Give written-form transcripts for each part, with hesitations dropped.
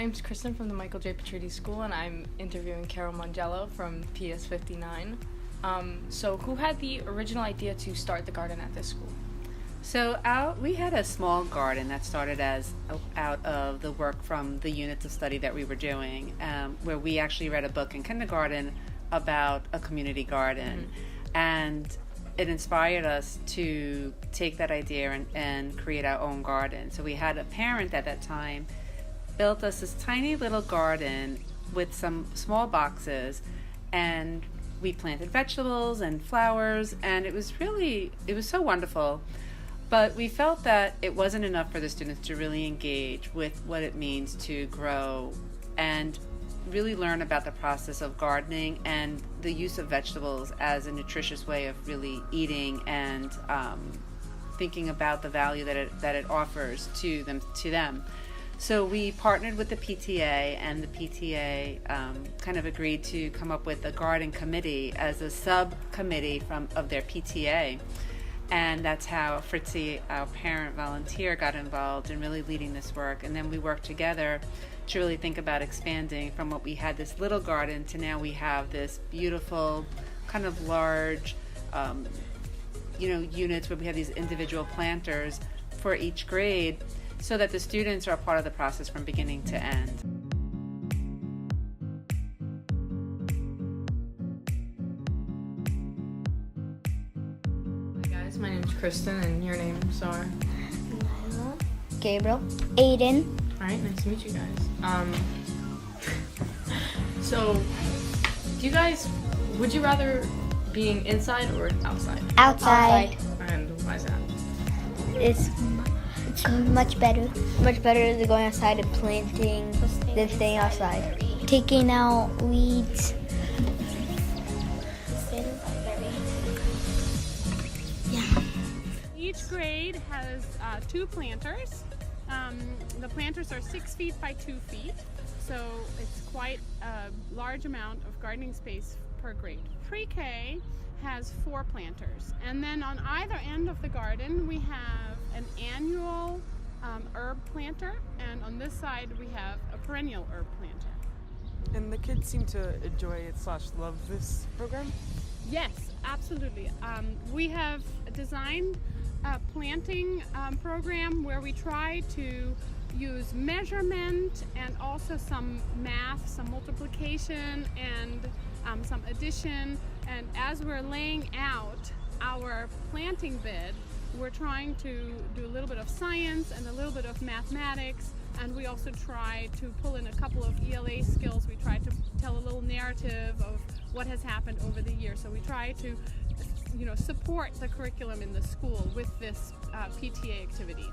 name's Kristen from the Michael J. Petriti School, and I'm interviewing Carol Mongello from PS 59. So who had the original idea to start the garden at this school? So we had a small garden that started as out of the work from the units of study that we were doing, where we actually read a book in kindergarten about a community garden. And it inspired us to take that idea and create our own garden. So we had a parent at that time built us this tiny little garden with some small boxes, and we planted vegetables and flowers, and it was so wonderful. But we felt that it wasn't enough for the students to really engage with what it means to grow and really learn about the process of gardening and the use of vegetables as a nutritious way of really eating and thinking about the value that it offers to them. So we partnered with the PTA, and the PTA kind of agreed to come up with a garden committee as a subcommittee of their PTA. And that's how Fritzy, our parent volunteer, got involved in really leading this work. And then we worked together to really think about expanding from what we had, this little garden, to now we have this beautiful, kind of large, units where we have these individual planters for each grade, so that the students are a part of the process from beginning to end. My name's Kristen, and your names are? Lila, Gabriel, Aiden. All right, nice to meet you guys. So, would you rather being inside or outside? Outside. And why is that? It's much better. Much better than going outside and planting than staying outside. Taking out weeds. Each grade has 2 planters. The planters are 6 feet by 2 feet, so it's quite a large amount of gardening space per grade. Pre-K has 4 planters, and then on either end of the garden we have an annual herb planter, and on this side we have a perennial herb planter. And the kids seem to enjoy it / love this program? Yes, absolutely. We have designed a planting program where we try to use measurement and also some math, some multiplication and some addition. And as we're laying out our planting bed, we're trying to do a little bit of science and a little bit of mathematics, and we also try to pull in a couple of ELA skills. We try to tell a little narrative of what has happened over the years. So we try to support the curriculum in the school with this PTA activity.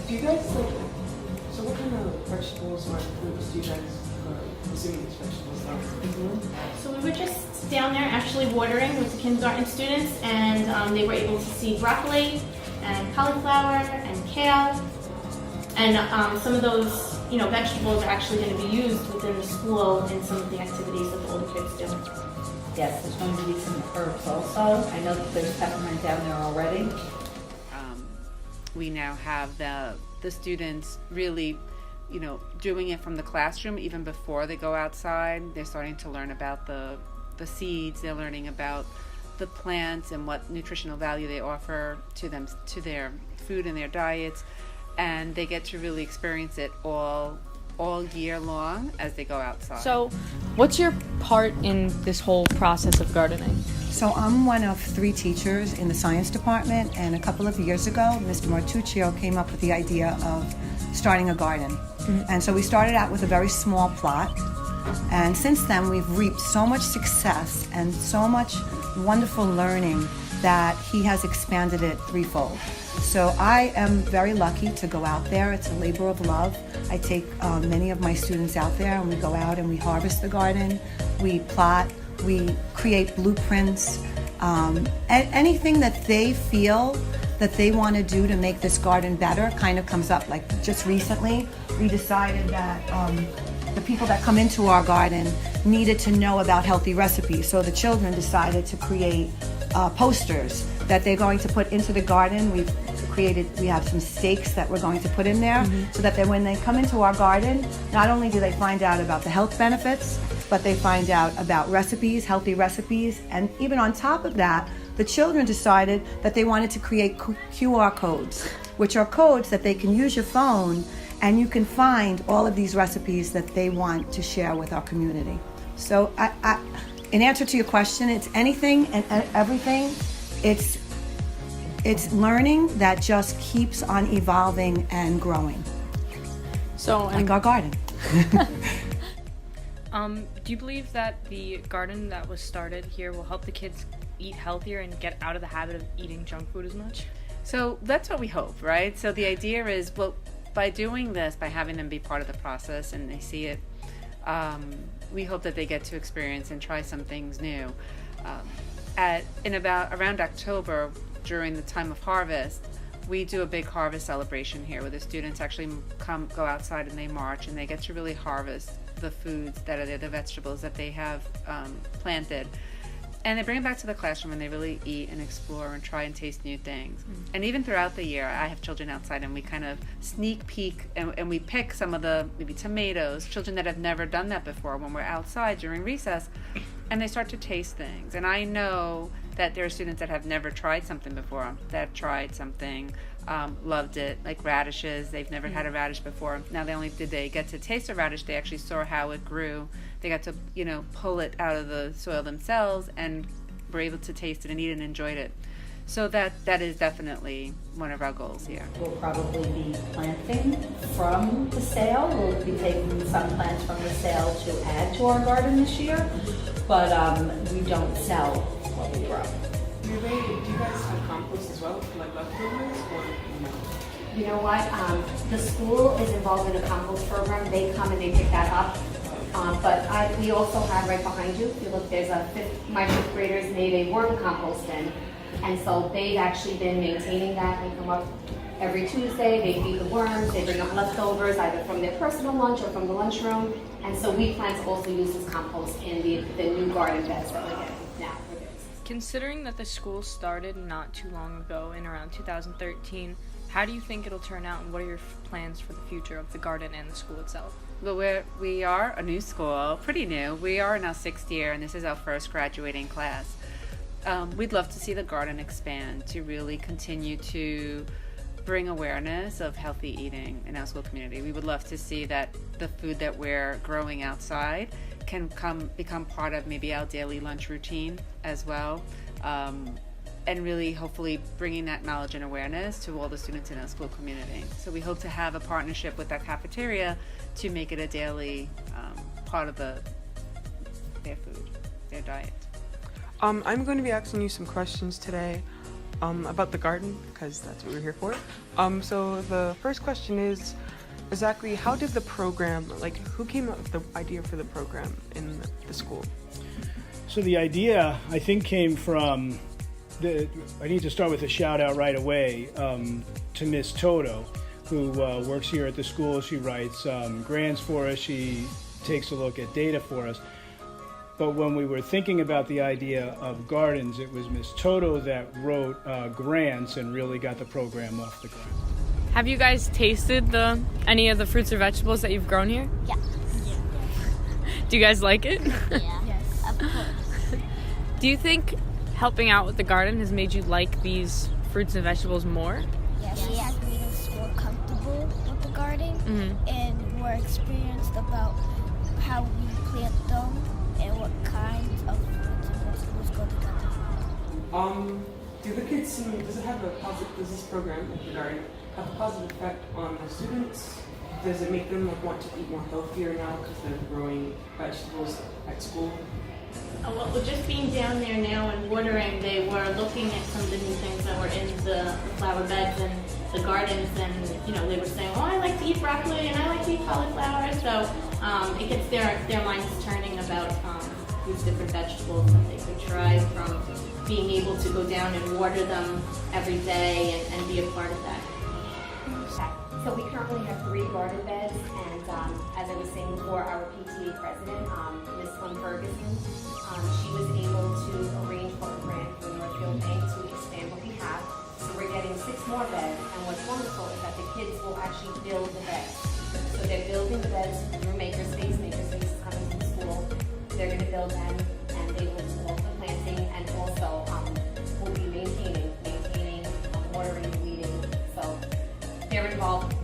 Do you guys so what kind of vegetables or fruits do you guys consuming these vegetables are? So we were just down there actually watering with the kindergarten students, and they were able to see broccoli and cauliflower and kale, and some of those vegetables are actually going to be used within the school in some of the activities that the older kids do. Yes, there's going to be some herbs also. I know that there's peppermint down there already. We now have the students really, doing it from the classroom even before they go outside. They're starting to learn about the seeds. They're learning about the plants and what nutritional value they offer to them, to their food and their diets, and they get to really experience it all year long as they go outside. So, what's your part in this whole process of gardening? So I'm one of 3 teachers in the science department, and a couple of years ago, Mr. Martuccio came up with the idea of starting a garden. And so we started out with a very small plot, and since then we've reaped so much success and so much wonderful learning that he has expanded it threefold. So I am very lucky to go out there. It's a labor of love. I take many of my students out there, and we go out and we harvest the garden, we plot, we create blueprints, anything that they feel that they want to do to make this garden better kind of comes up. Like just recently, we decided that the people that come into our garden needed to know about healthy recipes. So the children decided to create posters that they're going to put into the garden. We have some stakes that we're going to put in there so that when they come into our garden, not only do they find out about the health benefits, but they find out about recipes, healthy recipes, and even on top of that, the children decided that they wanted to create QR codes, which are codes that they can use your phone and you can find all of these recipes that they want to share with our community. So in answer to your question, it's anything and everything. It's learning that just keeps on evolving and growing. So, like our garden. Do you believe that the garden that was started here will help the kids eat healthier and get out of the habit of eating junk food as much? So that's what we hope, right? So the idea is, well, by doing this, by having them be part of the process and they see it, we hope that they get to experience and try some things new. Around October, during the time of harvest, we do a big harvest celebration here where the students actually go outside and they march and they get to really harvest the foods that are the vegetables that they have planted. And they bring it back to the classroom and they really eat and explore and try and taste new things. And even throughout the year, I have children outside and we kind of sneak peek and we pick some of the maybe tomatoes, children that have never done that before when we're outside during recess, and they start to taste things. And I know that there are students that have never tried something before, that tried something, loved it, like radishes. They've never had a radish before. Now did they get to taste a radish, they actually saw how it grew. They got to, pull it out of the soil themselves and were able to taste it and eat it and enjoyed it. So that is definitely one of our goals here. We'll probably be planting from the sale. We'll be taking some plants from the sale to add to our garden this year, but we don't sell what we grow. Do you guys have compost as well, like leftovers, or no? You know what? The school is involved in a compost program. They come and they pick that up. But we also have right behind you, if you look, there's my fifth graders made a worm compost bin. And so they've actually been maintaining that. They come up every Tuesday, they feed the worms, they bring up leftovers either from their personal lunch or from the lunchroom. And so we plan to also use this compost in the new garden beds that we're getting now. Considering that the school started not too long ago in around 2013, how do you think it'll turn out and what are your plans for the future of the garden and the school itself? Well, we are a new school, pretty new. We are in our 6th year and this is our first graduating class. We'd love to see the garden expand to really continue to bring awareness of healthy eating in our school community. We would love to see that the food that we're growing outside can become part of maybe our daily lunch routine as well, and really hopefully bringing that knowledge and awareness to all the students in our school community. So we hope to have a partnership with that cafeteria to make it a daily part of their food, their diet. I'm going to be asking you some questions today about the garden, because that's what we're here for. So the first question is, exactly how did the program, who came up with the idea for the program in the school? So the idea, I think, came from, I need to start with a shout out right away to Miss Toto, who works here at the school. She writes grants for us, she takes a look at data for us. But when we were thinking about the idea of gardens, it was Miss Toto that wrote grants and really got the program off the ground. Have you guys tasted any of the fruits or vegetables that you've grown here? Yeah. Do you guys like it? Yeah. Yes. Of course. Do you think helping out with the garden has made you like these fruits and vegetables more? Yes. It has made us more comfortable with the garden and more experienced about how we plant them and what kinds of fruits and vegetables go together. Do the kids does this program at the garden have a positive effect on the students? Does it make them want to eat more healthier now because they're growing vegetables at school? Well, just being down there now and watering, they were looking at some of the new things that were in the flower beds and the gardens, and they were saying, "Oh, I like to eat broccoli and I like to eat cauliflower." So it gets their minds turning about these different vegetables that they could try, from being able to go down and water them every day and be a part of that. So we currently have 3 garden beds, and as I was saying before, our PTA president, Ms. Lynn Ferguson, she was able to arrange for a grant for Northfield building the beds through Makerspace. Makerspace is coming to the school. They're going to build them, and they will do all the planting, and also will be maintaining, watering, weeding. So they're involved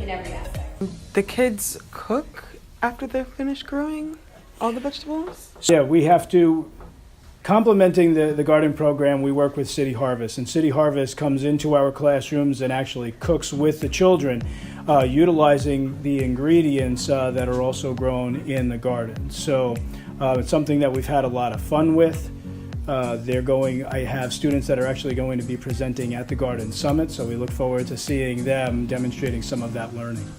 in every aspect. The kids cook after they're finished growing all the vegetables? Yeah, we have to, complementing the garden program, we work with City Harvest. And City Harvest comes into our classrooms and actually cooks with the children, utilizing the ingredients that are also grown in the garden. So it's something that we've had a lot of fun with. I have students that are actually going to be presenting at the Garden Summit, so we look forward to seeing them demonstrating some of that learning.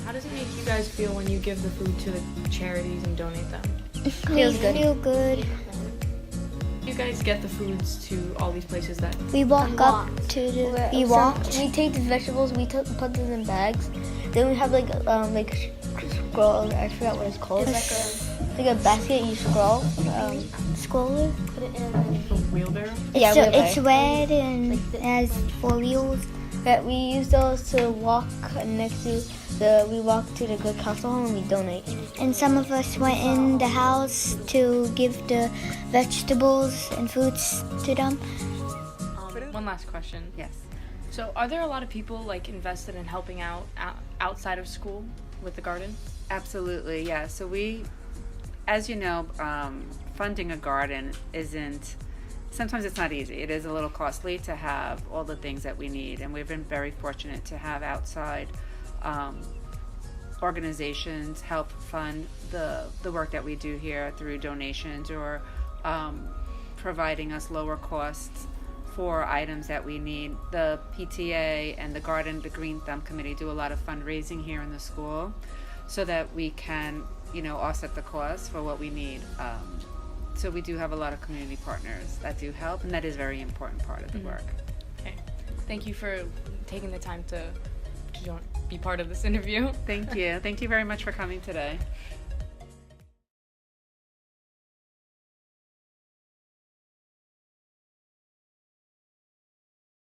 How does it make you guys feel when you give the food to the charities and donate them? Feels good. You guys get the foods to all these places that We walk up to the. We take the vegetables. We put them in bags. Then we have like scroll. I forgot what it's called. It's like a basket. You scroll. Scroller. Put it in a wheelbarrow? Yeah, it's red and it has 4 wheels. That we use those to walk next to we walk to the Good Counsel Home and we donate. And some of us went in the house to give the vegetables and fruits to them. One last question. Yes. So are there a lot of people like invested in helping out outside of school with the garden? Absolutely, yeah. So we, as you know, funding a garden sometimes it's not easy. It is a little costly to have all the things that we need, and we've been very fortunate to have outside organizations help fund the work that we do here through donations or providing us lower costs for items that we need. The PTA and the Green Thumb Committee do a lot of fundraising here in the school so that we can, offset the costs for what we need. So we do have a lot of community partners that do help, and that is a very important part of the work. Okay. Thank you for taking the time to be part of this interview. Thank you. Thank you very much for coming today.